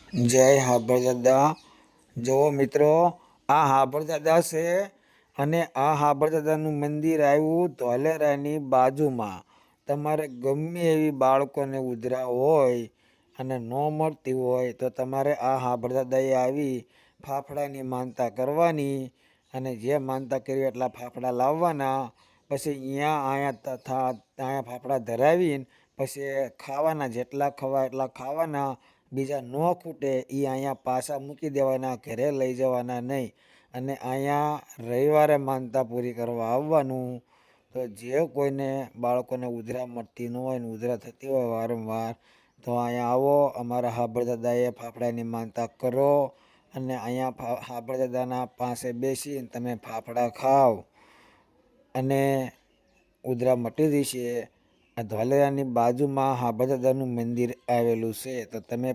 જય હાબરદાદા. જુઓ મિત્રો, આ હાબરદાદા છે અને આ હાબરદાદાનું મંદિર આવ્યું ધોલેરાની બાજુમાં. તમારે ગમે એવી બાળકોને ઉધરા હોય અને ન મળતી હોય તો તમારે આ હાબરદાદાએ આવી ફાફડાની માનતા કરવાની અને જે માનતા કરી એટલા ફાફડા લાવવાના. પછી અહીંયા અહીંયા ફાફડા ધરાવીને પછી ખાવાના, જેટલા ખવાય એટલા ખાવાના. બીજા ન ખૂટે એ અહીંયા પાછા મૂકી દેવાના, ઘરે લઈ જવાના નહીં. અને અહીંયા રવિવારે માનતા પૂરી કરવા આવવાનું. તો જે કોઈને બાળકોને ઉધરા મળતી ન હોય ને ઉધરા થતી હોય વારંવાર, તો અહીંયા આવો, અમારા હાબરદાદાએ ફાફડાની માનતા કરો અને અહીંયા હાબરદાદાના પાસે બેસીને તમે ફાફડા ખાઓ અને ઉધરા મટી જશે. આ ધોલેરાની બાજુમાં હાબરદાદાનું મંદિર આવેલું છે, તો તમે